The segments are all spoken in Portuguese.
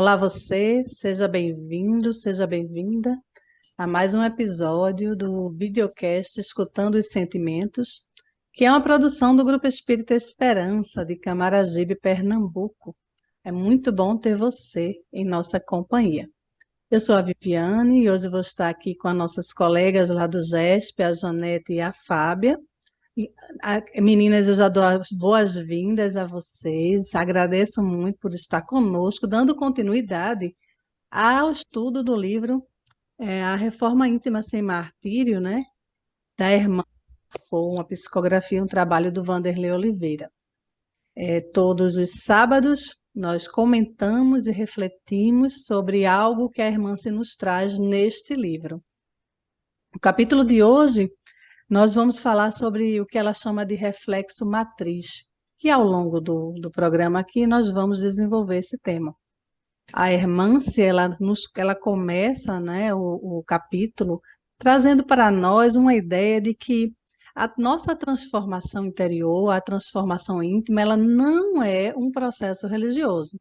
Olá você, seja bem-vindo, seja bem-vinda a mais um episódio do videocast Escutando os Sentimentos, que é uma produção do Grupo Espírita Esperança, de Camaragibe, Pernambuco. É muito bom ter você em nossa companhia. Eu sou a Viviane e hoje vou estar aqui com as nossas colegas lá do GESP, a Janete e a Fábia. Meninas, eu já dou as boas-vindas a vocês, agradeço muito por estar conosco, dando continuidade ao estudo do livro A Reforma Íntima Sem Martírio, né? Da irmã foi uma psicografia, um trabalho do Vanderlei Oliveira. Todos os sábados nós comentamos e refletimos sobre algo que a irmã se nos traz neste livro. O capítulo de hoje nós vamos falar sobre o que ela chama de reflexo matriz, que ao longo do programa aqui nós vamos desenvolver esse tema. A Hermance, ela começa, né, o capítulo trazendo para nós uma ideia de que a nossa transformação interior, a transformação íntima, ela não é um processo religioso.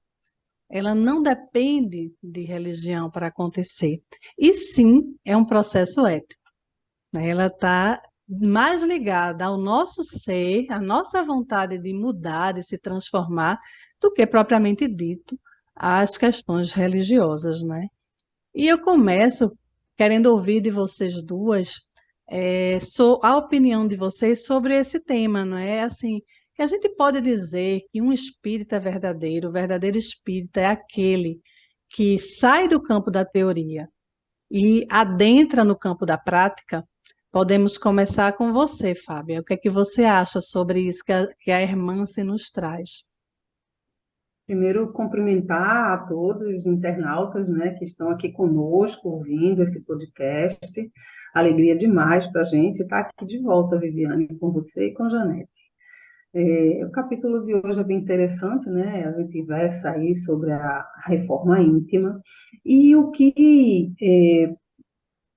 Ela não depende de religião para acontecer. E sim, é um processo ético, né? Ela está mais ligada ao nosso ser, à nossa vontade de mudar, de se transformar, do que propriamente dito às questões religiosas, né? E eu começo querendo ouvir de vocês duas, a opinião de vocês sobre esse tema, não é? Assim, que a gente pode dizer que um espírita verdadeiro, o verdadeiro espírita é aquele que sai do campo da teoria e adentra no campo da prática. Podemos começar com você, Fábia. O que é que você acha sobre isso que a irmã se nos traz? Primeiro, cumprimentar a todos os internautas, né, que estão aqui conosco, ouvindo esse podcast. Alegria demais para a gente estar aqui de volta, Viviane, com você e com Janete. O capítulo de hoje é bem interessante, né? A gente versa aí sobre a reforma íntima e o que,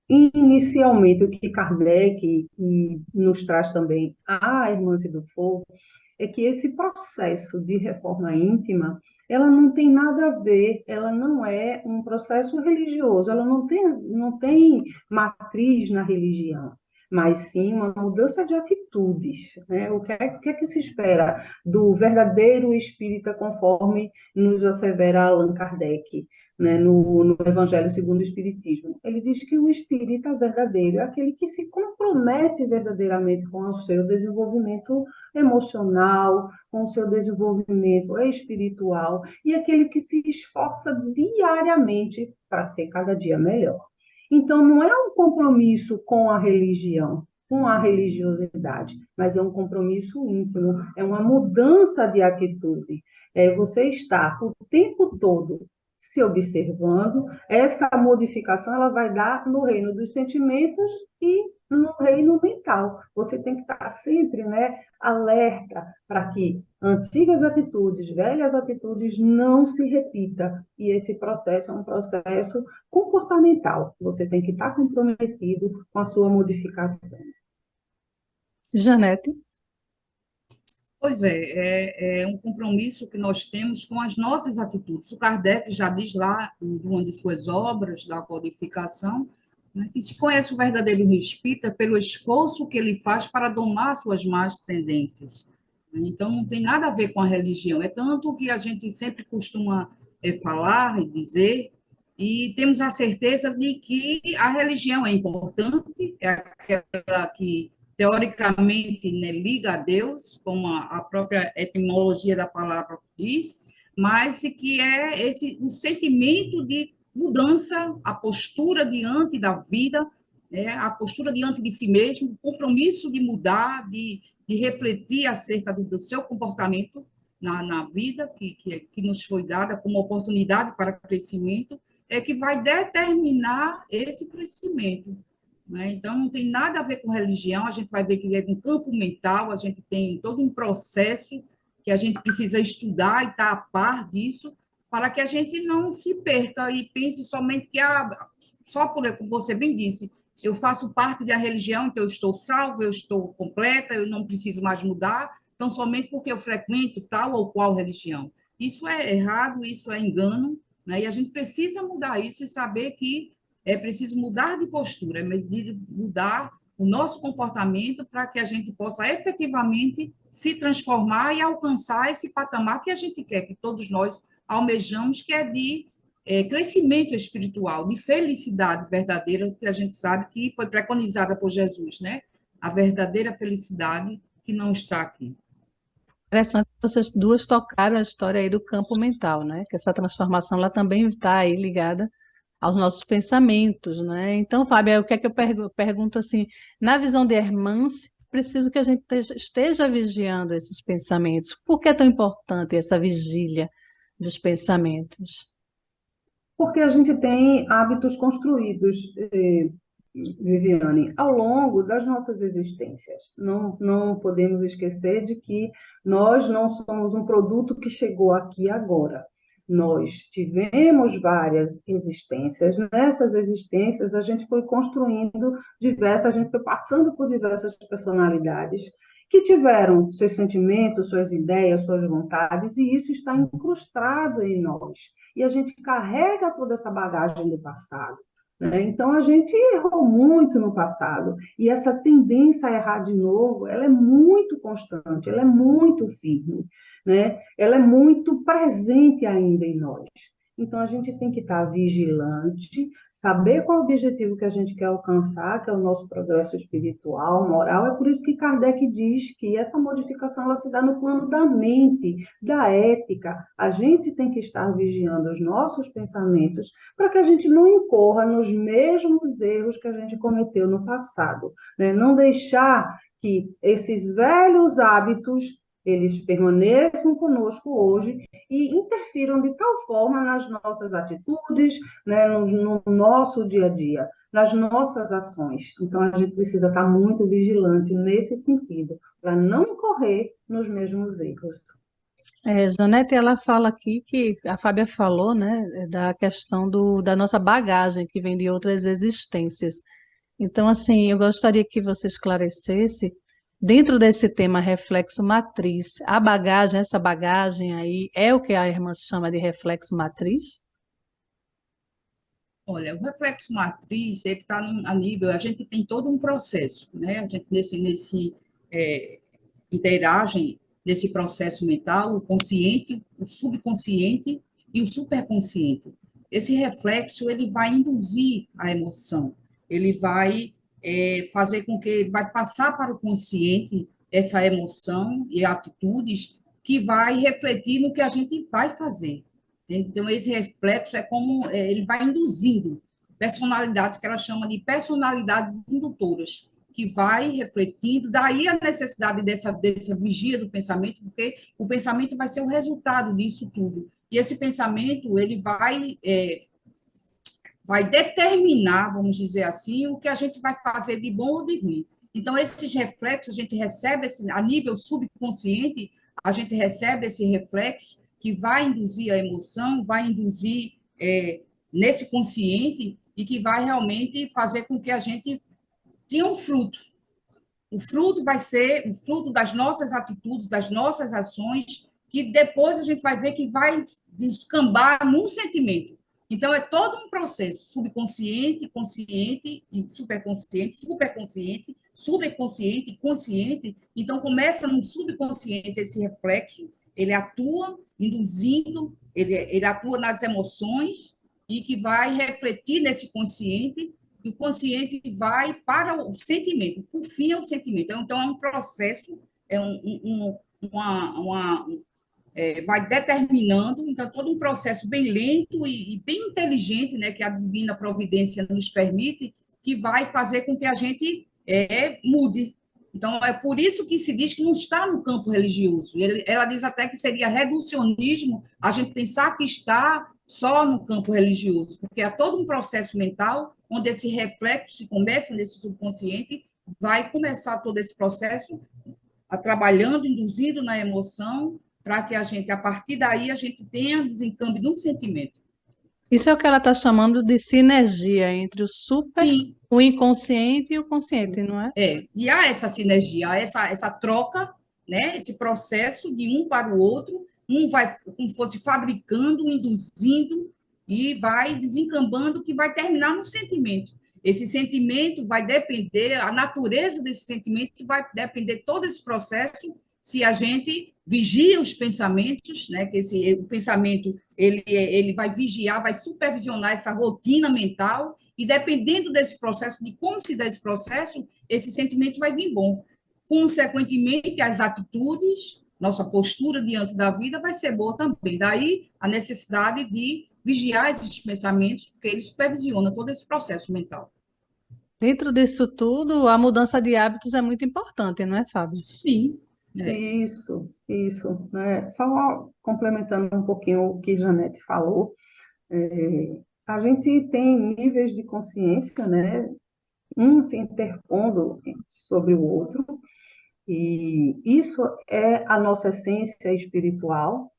inicialmente, o que Kardec e nos traz também a Irmã do Fogo, é que esse processo de reforma íntima, ela não tem nada a ver, ela não é um processo religioso, ela não tem matriz na religião, mas sim uma mudança de atitudes, né? O que é que se espera do verdadeiro espírita, conforme nos assevera Allan Kardec, né, no Evangelho segundo o Espiritismo? Ele diz que o espírita verdadeiro é aquele que se compromete verdadeiramente com o seu desenvolvimento emocional, com o seu desenvolvimento espiritual, e aquele que se esforça diariamente para ser cada dia melhor. Então, não é um compromisso com a religião, com a religiosidade, mas é um compromisso íntimo, é uma mudança de atitude. Você está o tempo todo se observando, essa modificação ela vai dar no reino dos sentimentos e no reino mental. Você tem que estar sempre, né, alerta para que antigas atitudes, velhas atitudes não se repita. E esse processo é um processo comportamental. Você tem que estar comprometido com a sua modificação. Janete? Pois é um compromisso que nós temos com as nossas atitudes. O Kardec já diz lá, em uma de suas obras, da codificação, né, que se conhece o verdadeiro espírita pelo esforço que ele faz para domar suas más tendências. Então, não tem nada a ver com a religião. É tanto que a gente sempre costuma falar e dizer, e temos a certeza de que a religião é importante, é aquela que teoricamente, né, liga a Deus, como a própria etimologia da palavra diz, mas que é o sentimento de mudança, a postura diante da vida, a postura diante de si mesmo, o compromisso de mudar, de refletir acerca do seu comportamento na vida, que nos foi dada como oportunidade para crescimento, é que vai determinar esse crescimento. Né? Então, não tem nada a ver com religião, a gente vai ver que é um campo mental, a gente tem todo um processo que a gente precisa estudar e estar a par disso, para que a gente não se perca e pense somente que, só por, como você bem disse, eu faço parte da religião, então eu estou salvo, eu estou completa, eu não preciso mais mudar, então somente porque eu frequento tal ou qual religião. Isso é errado, isso é engano, né? E a gente precisa mudar isso e saber que é preciso mudar de postura, é preciso mudar o nosso comportamento para que a gente possa efetivamente se transformar e alcançar esse patamar que a gente quer, que todos nós almejamos, que é de crescimento espiritual, de felicidade verdadeira, que a gente sabe que foi preconizada por Jesus, né? A verdadeira felicidade que não está aqui. Interessante que vocês duas tocaram a história aí do campo mental, né? Que essa transformação lá também está aí ligada aos nossos pensamentos, né? Então, Fábio, o que é que eu pergunto assim, na visão de Hermance, preciso que a gente esteja vigiando esses pensamentos. Por que é tão importante essa vigília dos pensamentos? Porque a gente tem hábitos construídos, Viviane, ao longo das nossas existências. Não podemos esquecer de que nós não somos um produto que chegou aqui agora. Nós tivemos várias existências. Nessas existências, a gente foi construindo a gente foi passando por diversas personalidades que tiveram seus sentimentos, suas ideias, suas vontades, e isso está incrustado em nós. E a gente carrega toda essa bagagem do passado, né? Então, a gente errou muito no passado, e essa tendência a errar de novo, ela é muito constante, ela é muito firme, né? Ela é muito presente ainda em nós. Então, a gente tem que estar vigilante, saber qual é o objetivo que a gente quer alcançar, que é o nosso progresso espiritual, moral. É por isso que Kardec diz que essa modificação ela se dá no plano da mente, da ética. A gente tem que estar vigiando os nossos pensamentos para que a gente não incorra nos mesmos erros que a gente cometeu no passado, né? Não deixar que esses velhos hábitos eles permaneçam conosco hoje e interfiram de tal forma nas nossas atitudes, né, no nosso dia a dia, nas nossas ações. Então, a gente precisa estar muito vigilante nesse sentido, para não incorrer nos mesmos erros. Janete, ela fala aqui que a Fábia falou, né, da questão da nossa bagagem que vem de outras existências. Então, assim, eu gostaria que você esclarecesse, dentro desse tema reflexo matriz, a bagagem, essa bagagem aí, é o que a irmã chama de reflexo matriz? Olha, o reflexo matriz, ele está a nível, a gente tem todo um processo, né? A gente interagem nesse processo mental, o consciente, o subconsciente e o superconsciente. Esse reflexo, ele vai induzir a emoção, ele vai fazer com que ele vai passar para o consciente essa emoção e atitudes que vai refletir no que a gente vai fazer. Então, esse reflexo é como ele vai induzindo personalidades, que ela chama de personalidades indutoras, que vai refletindo, daí a necessidade dessa vigia do pensamento, porque o pensamento vai ser o resultado disso tudo. E esse pensamento, ele vai determinar, vamos dizer assim, o que a gente vai fazer de bom ou de ruim. Então, esses reflexos, a gente recebe, a nível subconsciente, a gente recebe esse reflexo que vai induzir a emoção, vai induzir nesse consciente e que vai realmente fazer com que a gente tenha um fruto. O fruto vai ser o fruto das nossas atitudes, das nossas ações, que depois a gente vai ver que vai descambar num sentimento. Então, é todo um processo, subconsciente, consciente e superconsciente, superconsciente, subconsciente, consciente. Então, começa no subconsciente esse reflexo, ele atua induzindo, ele atua nas emoções e que vai refletir nesse consciente, e o consciente vai para o sentimento, por fim é o sentimento. Então, é um processo, vai determinando, então, todo um processo bem lento e bem inteligente, né, que a divina providência nos permite, que vai fazer com que a gente mude. Então, é por isso que se diz que não está no campo religioso. Ela diz até que seria reducionismo a gente pensar que está só no campo religioso, porque há todo um processo mental onde esse reflexo se começa nesse subconsciente, vai começar todo esse processo trabalhando, induzindo na emoção, para que a gente, a partir daí, a gente tenha desencambe no sentimento. Isso é o que ela está chamando de sinergia entre o super, Sim. O inconsciente e o consciente, não é? E há essa sinergia, há essa troca, né? Esse processo de um para o outro, um vai como se fosse fabricando, induzindo e vai desencambando, que vai terminar no sentimento. Esse sentimento vai depender, a natureza desse sentimento vai depender todo esse processo, se a gente vigia os pensamentos, né, que o pensamento ele vai vigiar, vai supervisionar essa rotina mental, e dependendo desse processo, de como se dá esse processo, esse sentimento vai vir bom. Consequentemente, as atitudes, nossa postura diante da vida vai ser boa também. Daí a necessidade de vigiar esses pensamentos, porque ele supervisiona todo esse processo mental. Dentro disso tudo, a mudança de hábitos é muito importante, não é, Fábio? Sim, é. Isso, né? Só complementando um pouquinho o que Janete falou, a gente tem níveis de consciência, né? Um se interpondo sobre o outro, e isso é a nossa essência espiritual,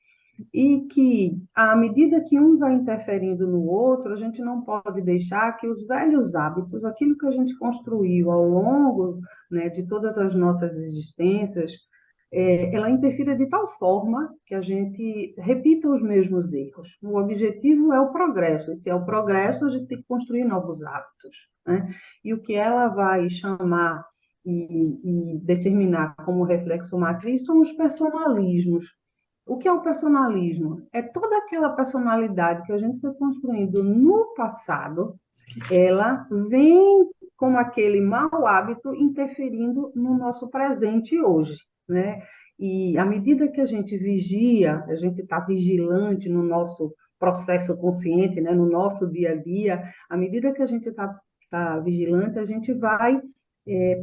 e que, à medida que um vai interferindo no outro, a gente não pode deixar que os velhos hábitos, aquilo que a gente construiu ao longo, né, de todas as nossas existências, ela interfira de tal forma que a gente repita os mesmos erros. O objetivo é o progresso, e se é o progresso, a gente tem que construir novos hábitos, né? E o que ela vai chamar e determinar como reflexo matriz são os personalismos. O que é o personalismo? É toda aquela personalidade que a gente foi construindo no passado, ela vem como aquele mau hábito interferindo no nosso presente hoje, né? E à medida que a gente vigia, a gente está vigilante no nosso processo consciente, né? No nosso dia a dia, à medida que a gente está vigilante, a gente vai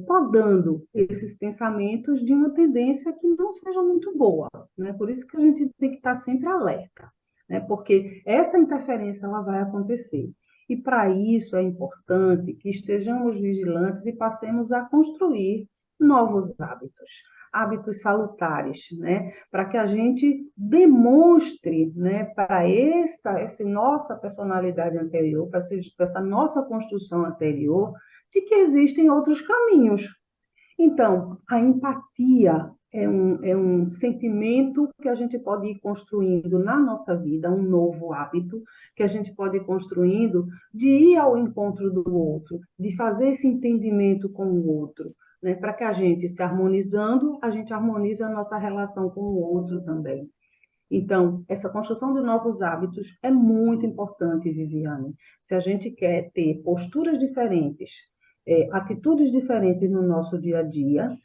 podando esses pensamentos de uma tendência que não seja muito boa, né? Por isso que a gente tem que estar sempre alerta, né? Porque essa interferência ela vai acontecer. E para isso é importante que estejamos vigilantes e passemos a construir novos hábitos, hábitos salutares, né? Para que a gente demonstre, né, para essa nossa personalidade anterior, para essa nossa construção anterior, de que existem outros caminhos. Então, a empatia é um sentimento que a gente pode ir construindo na nossa vida, um novo hábito que a gente pode ir construindo de ir ao encontro do outro, de fazer esse entendimento com o outro, né? Para que a gente, se harmonizando, a gente harmoniza a nossa relação com o outro também. Então, essa construção de novos hábitos é muito importante, Viviane. Se a gente quer ter posturas diferentes, atitudes diferentes no nosso dia a dia,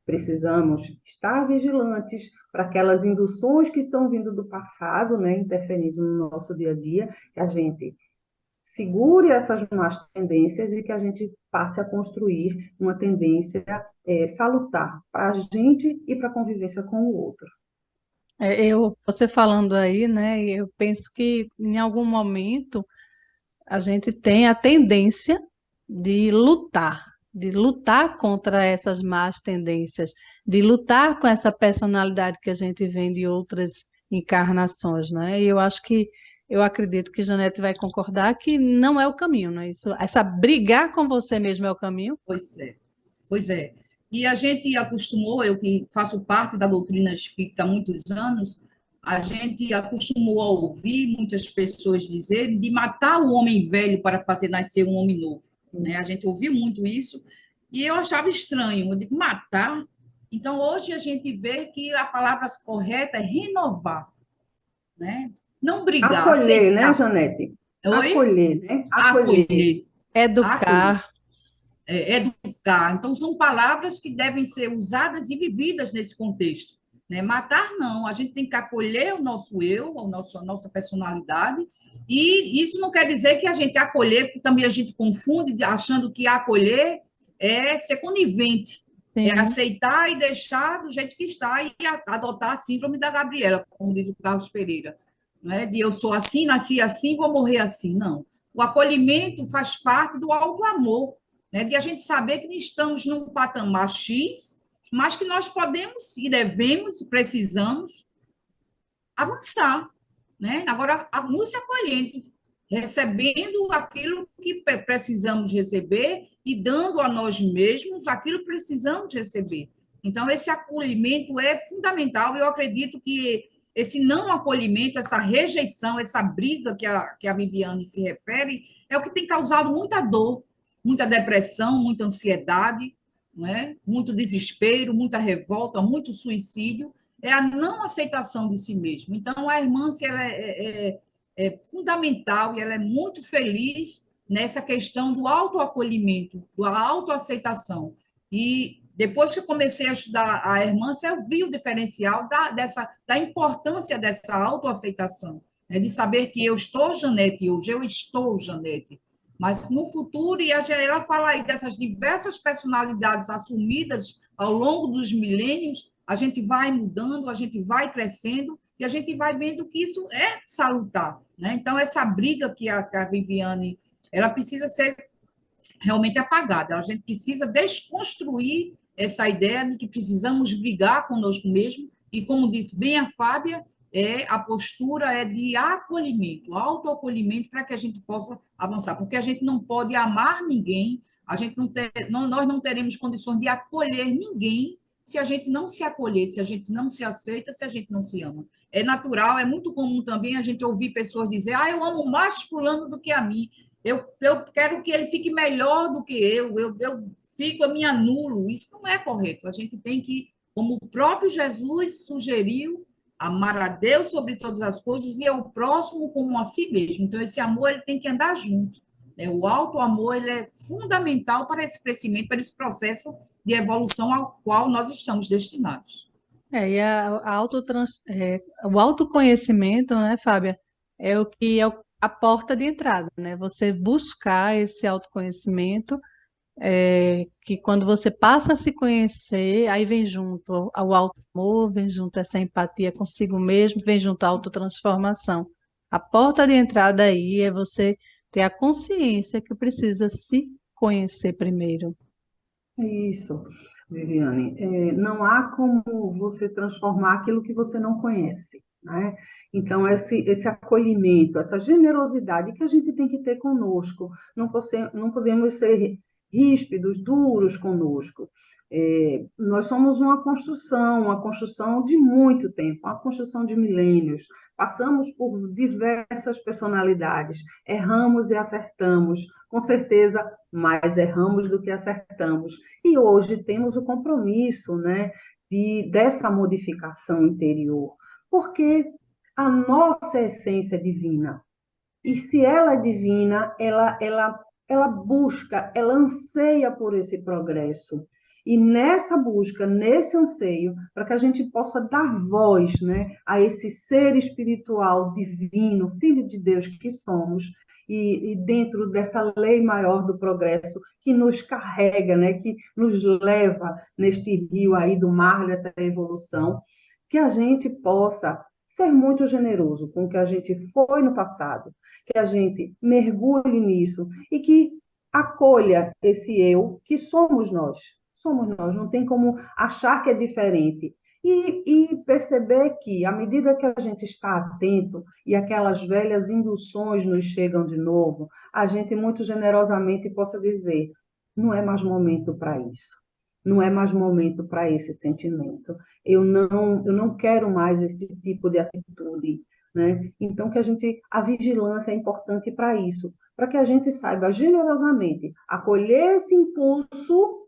precisamos estar vigilantes para aquelas induções que estão vindo do passado, né, interferindo no nosso dia a dia, que a gente segure essas más tendências e que a gente passe a construir uma tendência salutar para a gente e para a convivência com o outro. Você falando aí, né, eu penso que em algum momento a gente tem a tendência de lutar contra essas más tendências, de lutar com essa personalidade que a gente vem de outras encarnações, né? E eu acredito que Janete vai concordar que não é o caminho, não é isso? Essa brigar com você mesmo é o caminho? Pois é, pois é. E a gente acostumou, eu que faço parte da doutrina espírita há muitos anos, a gente acostumou a ouvir muitas pessoas dizerem de matar o homem velho para fazer nascer um homem novo, né? A gente ouviu muito isso e eu achava estranho. Eu digo, matar? Então, hoje a gente vê que a palavra correta é renovar, né? Não brigar, Acolher, né, aceitar. Janete? Oi? Acolher, né? Acolher. Acolher. Acolher. Educar. Educar. Então, são palavras que devem ser usadas e vividas nesse contexto, né? Matar, não. A gente tem que acolher o nosso eu, a nossa personalidade, e isso não quer dizer que a gente acolher, porque também a gente confunde, achando que acolher é ser conivente, é Sim. aceitar e deixar do jeito que está e adotar a síndrome da Gabriela, como diz o Carlos Pereira, né? De eu sou assim, nasci assim, vou morrer assim. Não. O acolhimento faz parte do auto-amor, né? De a gente saber que estamos num patamar X, mas que nós podemos e devemos, precisamos avançar, né? Agora, nos acolhendo, recebendo aquilo que precisamos receber e dando a nós mesmos aquilo que precisamos receber. Então, esse acolhimento é fundamental. Eu acredito que esse não acolhimento, essa rejeição, essa briga que a Viviane se refere, é o que tem causado muita dor, muita depressão, muita ansiedade, não é? Muito desespero, muita revolta, muito suicídio, é a não aceitação de si mesmo. Então, a irmã ela é fundamental e ela é muito feliz nessa questão do autoacolhimento, da autoaceitação. E depois que eu comecei a estudar a Hermância, eu vi o diferencial da importância dessa autoaceitação, né? De saber que eu estou Janete hoje, eu estou Janete. Mas no futuro, e ela fala aí dessas diversas personalidades assumidas ao longo dos milênios, a gente vai mudando, a gente vai crescendo e a gente vai vendo que isso é salutar, né? Então, essa briga que a Viviane, ela precisa ser realmente apagada. A gente precisa desconstruir essa ideia de que precisamos brigar conosco mesmo, e como disse bem a Fábia, a postura é de acolhimento, autoacolhimento, para que a gente possa avançar, porque a gente não pode amar ninguém, nós não teremos condições de acolher ninguém se a gente não se acolher, se a gente não se aceita, se a gente não se ama. É natural, é muito comum também a gente ouvir pessoas dizer, eu amo mais fulano do que a mim, eu quero que ele fique melhor do que eu me anulo. Isso não é correto. A gente tem que, como o próprio Jesus sugeriu, amar a Deus sobre todas as coisas e ao próximo como a si mesmo. Então, esse amor ele tem que andar junto, né? O auto-amor ele é fundamental para esse crescimento, para esse processo de evolução ao qual nós estamos destinados. E o autoconhecimento, né, Fábia, é o que é a porta de entrada, né? Você buscar esse autoconhecimento, que quando você passa a se conhecer, aí vem junto ao auto-amor, vem junto essa empatia consigo mesmo, vem junto a autotransformação. A porta de entrada aí é você ter a consciência que precisa se conhecer primeiro. Isso, Viviane. Não há como você transformar aquilo que você não conhece, né? Então, esse acolhimento, essa generosidade que a gente tem que ter conosco, não podemos ser ríspidos, duros conosco. Nós somos uma construção de muito tempo, uma construção de milênios. Passamos por diversas personalidades, erramos e acertamos, com certeza mais erramos do que acertamos. E hoje temos o compromisso, né, dessa modificação interior, porque a nossa essência é divina. E se ela é divina, ela busca, ela anseia por esse progresso. E nessa busca, nesse anseio, para que a gente possa dar voz, né, a esse ser espiritual divino, filho de Deus que somos, e dentro dessa lei maior do progresso que nos carrega, né, que nos leva neste rio aí do mar dessa evolução, que a gente possa ser muito generoso com o que a gente foi no passado, que a gente mergulhe nisso e que acolha esse eu que somos nós. Somos nós, não tem como achar que é diferente. E perceber que, à medida que a gente está atento e aquelas velhas induções nos chegam de novo, a gente muito generosamente possa dizer: não é mais momento para isso, não é mais momento para esse sentimento, eu não quero mais esse tipo de atitude, né? Então, a vigilância é importante para isso, para que a gente saiba generosamente acolher esse impulso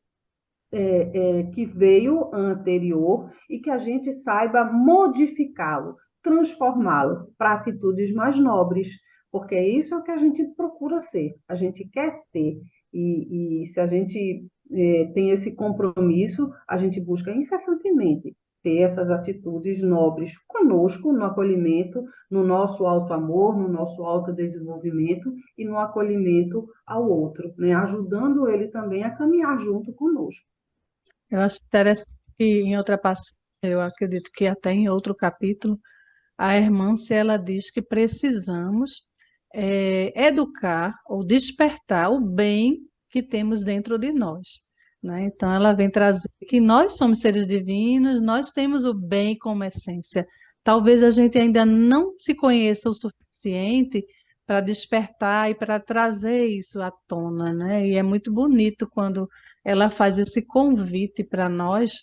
que veio anterior e que a gente saiba modificá-lo, transformá-lo para atitudes mais nobres, porque isso é o que a gente procura ser, a gente quer ter. E se a gente tem esse compromisso, a gente busca incessantemente ter essas atitudes nobres conosco, no acolhimento, no nosso auto-amor, no nosso autodesenvolvimento e no acolhimento ao outro, né? Ajudando ele também a caminhar junto conosco. Eu acho interessante que em outra passagem, eu acredito que até em outro capítulo, a Hermância ela diz que precisamos educar ou despertar o bem que temos dentro de nós, né? Então, ela vem trazer que nós somos seres divinos, nós temos o bem como essência. Talvez a gente ainda não se conheça o suficiente para despertar e para trazer isso à tona, né? E é muito bonito quando ela faz esse convite para nós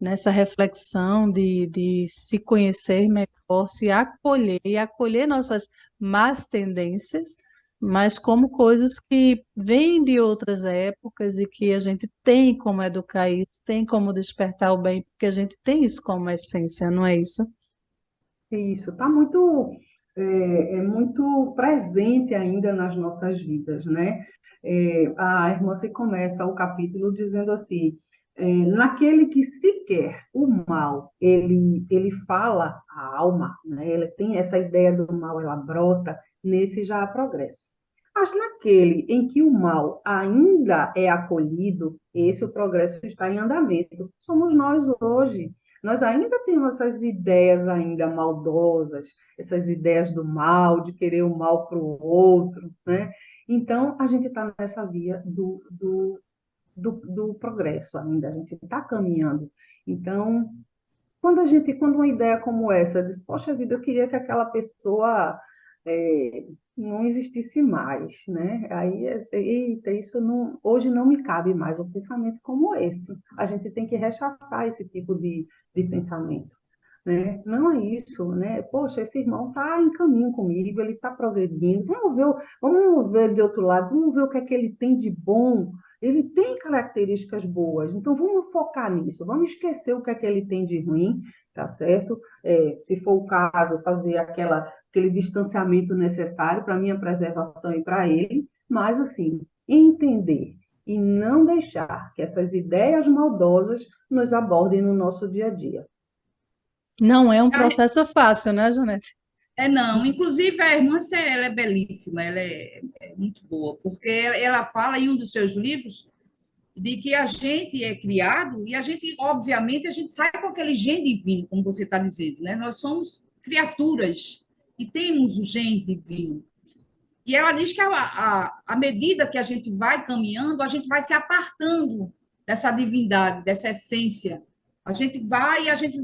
nessa reflexão de se conhecer melhor, se acolher e acolher nossas más tendências, mas como coisas que vêm de outras épocas e que a gente tem como educar isso, tem como despertar o bem, porque a gente tem isso como essência, não é isso? Isso está muito, muito presente ainda nas nossas vidas, né? A irmã se começa o capítulo dizendo assim, naquele que se quer o mal, ele fala a alma, né? Ele tem essa ideia do mal, ela brota, nesse já há progresso. Mas naquele em que o mal ainda é acolhido, esse o progresso está em andamento. Somos nós hoje. Nós ainda temos essas ideias ainda maldosas, essas ideias do mal, de querer o mal para o outro, né? Então, a gente está nessa via do progresso ainda, a gente está caminhando. Então, quando uma ideia como essa diz, poxa vida, eu queria que aquela pessoa não existisse mais, né? Aí, eita, isso não, hoje não me cabe mais um pensamento como esse. A gente tem que rechaçar esse tipo de pensamento, né? Não é isso, né? Poxa, esse irmão está em caminho comigo, ele está progredindo. Vamos ver de outro lado, vamos ver o que é que ele tem de bom. Ele tem características boas, então vamos focar nisso, vamos esquecer o que é que ele tem de ruim, tá certo? Se for o caso, fazer aquele distanciamento necessário para a minha preservação e para ele, mas assim, entender e não deixar que essas ideias maldosas nos abordem no nosso dia a dia. Não é um processo fácil, né, Janete? Não. Inclusive, a irmã, ela é belíssima, ela é muito boa, porque ela fala em um dos seus livros de que a gente é criado e a gente, obviamente, a gente sai com aquele gene divino, como você está dizendo, né? Nós somos criaturas e temos o gene divino. E ela diz que à medida que a gente vai caminhando, a gente vai se apartando dessa divindade, dessa essência. A gente vai e a gente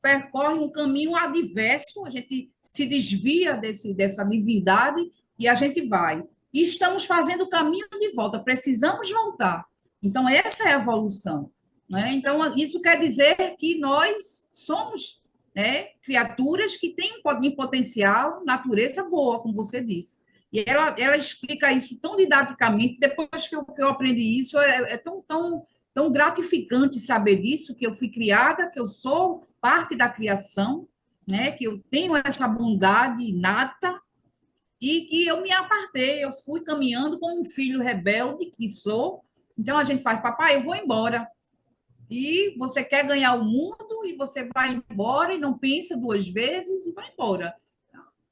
percorre um caminho adverso, a gente se desvia dessa divindade e a gente vai. E estamos fazendo o caminho de volta, precisamos voltar. Então, essa é a evolução. Né? Então, isso quer dizer que nós somos, né, criaturas que têm em potencial natureza boa, como você disse. E ela explica isso tão didaticamente, depois que eu aprendi isso, é tão gratificante saber disso, que eu fui criada, que eu sou parte da criação, né, que eu tenho essa bondade inata e que eu me apartei, eu fui caminhando como um filho rebelde que sou. Então a gente faz, papai, eu vou embora. E você quer ganhar o mundo e você vai embora e não pensa duas vezes e vai embora.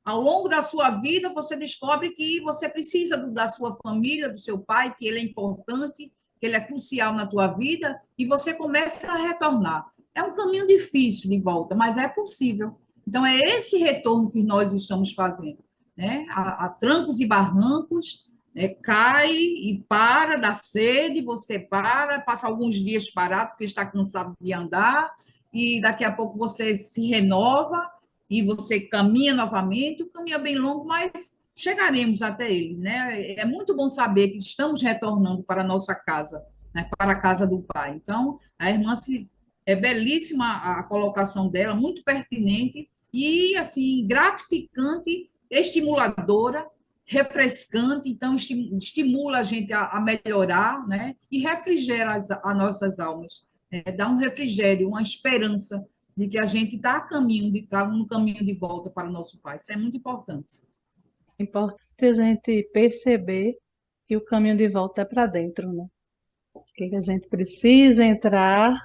Ao longo da sua vida, você descobre que você precisa da sua família, do seu pai, que ele é importante, que ele é crucial na tua vida, e você começa a retornar. É um caminho difícil de volta, mas é possível. Então, é esse retorno que nós estamos fazendo. Né? A trancos e barrancos, né? Cai e para, dá sede, você para, passa alguns dias parado, porque está cansado de andar, e daqui a pouco você se renova, e você caminha novamente, o caminho é bem longo, mas chegaremos até ele, né? É muito bom saber que estamos retornando para a nossa casa, né? Para a casa do Pai. Então, a irmã é belíssima a colocação dela, muito pertinente e assim gratificante, estimuladora, refrescante, então estimula a gente a melhorar, né? E refrigera as nossas almas, né? Dá um refrigério, uma esperança de que a gente está no caminho de volta para o nosso Pai. Isso é muito importante. É importante a gente perceber que o caminho de volta é para dentro, né? Que a gente precisa entrar,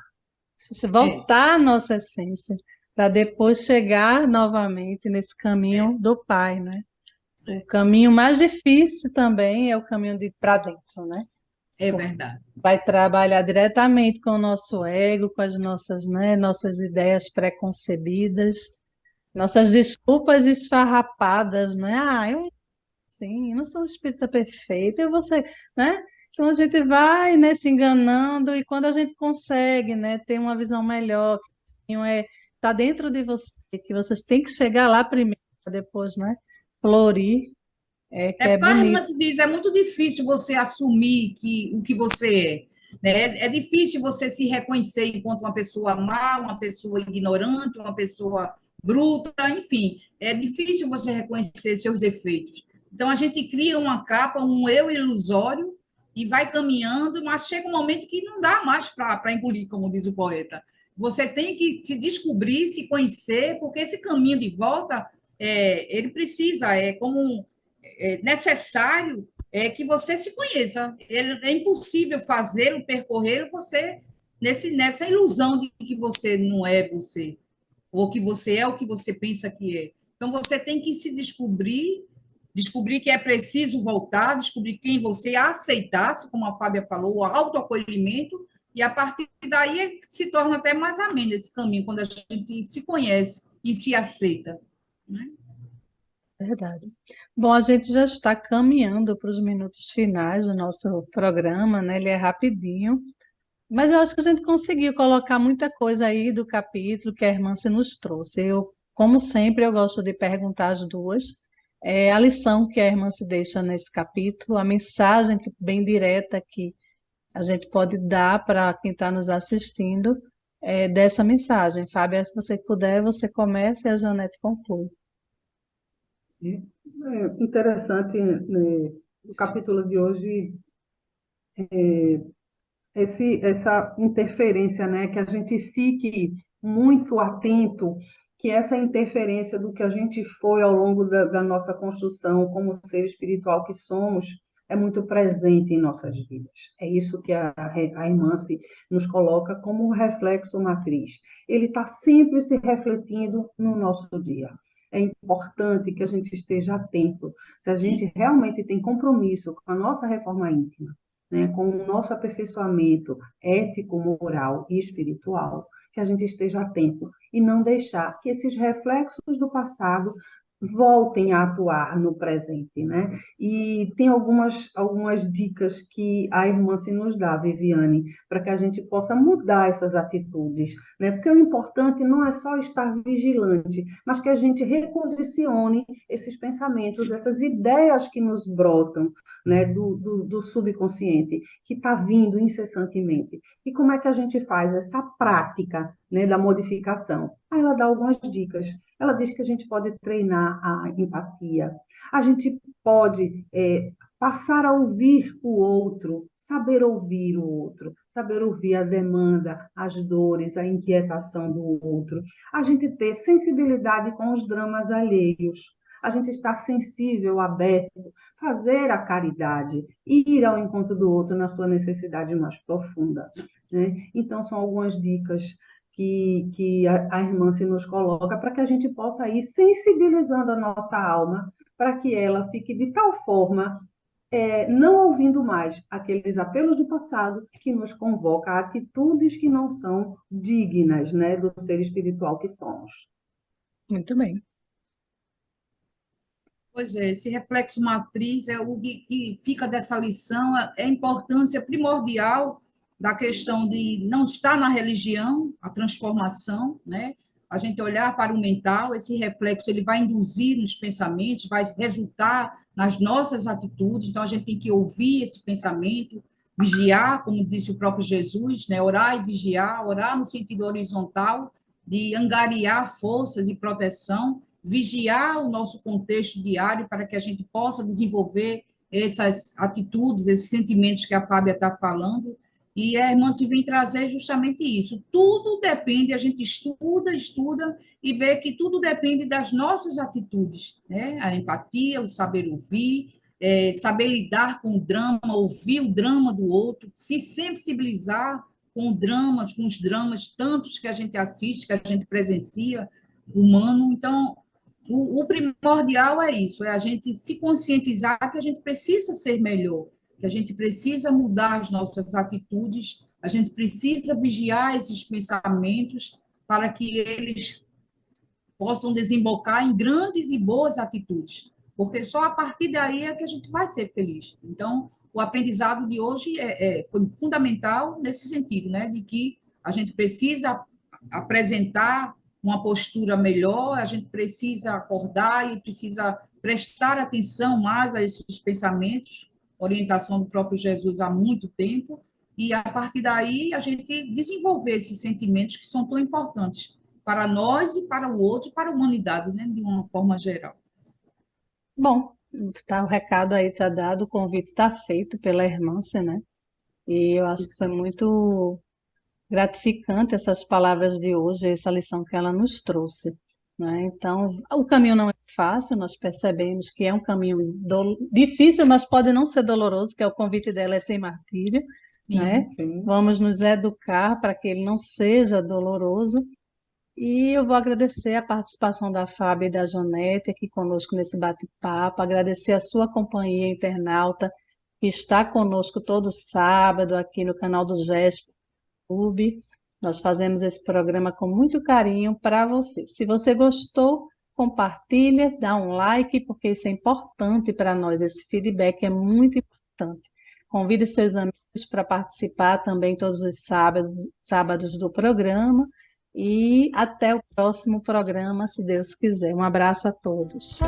voltar à nossa essência, para depois chegar novamente nesse caminho do Pai, né? O caminho mais difícil também é o caminho de para dentro, né? É verdade. Vai trabalhar diretamente com o nosso ego, com as nossas, né, nossas ideias preconcebidas, nossas desculpas esfarrapadas, né? Eu sim, não sou um espírita perfeito, eu vou ser, né? Então a gente vai, né, se enganando e quando a gente consegue, né, ter uma visão melhor, que tá dentro de você, que vocês têm que chegar lá primeiro, para depois, né, florir, que é Porque a irmã bonito. se diz, é muito difícil você assumir o que você é. né? É difícil você se reconhecer enquanto uma pessoa má, uma pessoa ignorante, uma pessoa bruta, enfim, é difícil você reconhecer seus defeitos. Então, a gente cria uma capa, um eu ilusório, e vai caminhando, mas chega um momento que não dá mais para engolir, como diz o poeta. Você tem que se descobrir, se conhecer, porque esse caminho de volta, ele precisa, necessário que você se conheça. É impossível fazê-lo, percorrer você nessa ilusão de que você não é você, ou que você é o que você pensa que é. Então, você tem que se descobrir, descobrir que é preciso voltar, descobrir quem você aceitasse, como a Fábia falou, o autoacolhimento, e a partir daí ele se torna até mais ameno esse caminho, quando a gente se conhece e se aceita, né? Verdade. Bom, a gente já está caminhando para os minutos finais do nosso programa, né? Ele é rapidinho, mas eu acho que a gente conseguiu colocar muita coisa aí do capítulo que a irmã se nos trouxe. Eu, como sempre, eu gosto de perguntar as duas, a lição que a irmã se deixa nesse capítulo, a mensagem bem direta que a gente pode dar para quem está nos assistindo, dessa mensagem. Fábia, se você puder, você começa e a Janete conclui. É interessante, né, o capítulo de hoje, essa interferência, né, que a gente fique muito atento, que essa interferência do que a gente foi ao longo da nossa construção como ser espiritual que somos, é muito presente em nossas vidas. É isso que a Emance nos coloca como reflexo matriz. Ele está sempre se refletindo no nosso dia. É importante que a gente esteja atento. Se a gente realmente tem compromisso com a nossa reforma íntima, né, com o nosso aperfeiçoamento ético, moral e espiritual, que a gente esteja atento e não deixar que esses reflexos do passado voltem a atuar no presente, né? E tem algumas dicas que a irmã se nos dá, Viviane, para que a gente possa mudar essas atitudes, né? Porque o importante não é só estar vigilante, mas que a gente recondicione esses pensamentos, essas ideias que nos brotam, né, do subconsciente, que está vindo incessantemente. E como é que a gente faz essa prática, né, da modificação? Aí ela dá algumas dicas. Ela diz que a gente pode treinar a empatia, a gente pode passar a ouvir o outro, saber ouvir a demanda, as dores, a inquietação do outro, a gente ter sensibilidade com os dramas alheios, a gente estar sensível, aberto, fazer a caridade, ir ao encontro do outro na sua necessidade mais profunda, né? Então, são algumas dicas que a irmã se nos coloca para que a gente possa ir sensibilizando a nossa alma para que ela fique de tal forma, não ouvindo mais aqueles apelos do passado que nos convoca a atitudes que não são dignas, né, do ser espiritual que somos. Muito bem. Pois é, esse reflexo matriz é o que fica dessa lição, é a importância primordial da questão de não estar na religião, a transformação, né? A gente olhar para o mental, esse reflexo ele vai induzir nos pensamentos, vai resultar nas nossas atitudes, então a gente tem que ouvir esse pensamento, vigiar, como disse o próprio Jesus, né? Orar e vigiar, orar no sentido horizontal, de angariar forças e proteção, vigiar o nosso contexto diário para que a gente possa desenvolver essas atitudes, esses sentimentos que a Fábia está falando, e a irmã se vem trazer justamente isso. Tudo depende, a gente estuda, e vê que tudo depende das nossas atitudes, né? A empatia, o saber ouvir, saber lidar com o drama, ouvir o drama do outro, se sensibilizar com os dramas tantos que a gente assiste, que a gente presencia, humano. Então, o primordial é isso, é a gente se conscientizar que a gente precisa ser melhor, que a gente precisa mudar as nossas atitudes, a gente precisa vigiar esses pensamentos para que eles possam desembocar em grandes e boas atitudes, porque só a partir daí é que a gente vai ser feliz. Então, o aprendizado de hoje foi fundamental nesse sentido, né, de que a gente precisa apresentar uma postura melhor, a gente precisa acordar e precisa prestar atenção mais a esses pensamentos, orientação do próprio Jesus há muito tempo, e a partir daí a gente desenvolver esses sentimentos que são tão importantes para nós e para o outro e para a humanidade, né, de uma forma geral. Bom, tá, o recado aí está dado, o convite está feito pela Hermância, né? E eu acho que foi muito gratificante essas palavras de hoje, essa lição que ela nos trouxe, né? Então, o caminho não é fácil, nós percebemos que é um caminho difícil, mas pode não ser doloroso, que é o convite dela é sem martírio, né? Sim, Sim. Vamos nos educar para que ele não seja doloroso. E eu vou agradecer a participação da Fábio e da Jonete aqui conosco nesse bate-papo, agradecer a sua companhia internauta, que está conosco todo sábado aqui no canal do GESP YouTube. Nós fazemos esse programa com muito carinho para você. Se você gostou, compartilha, dá um like, porque isso é importante para nós. Esse feedback é muito importante. Convide seus amigos para participar também todos os sábados do programa. E até o próximo programa, se Deus quiser. Um abraço a todos.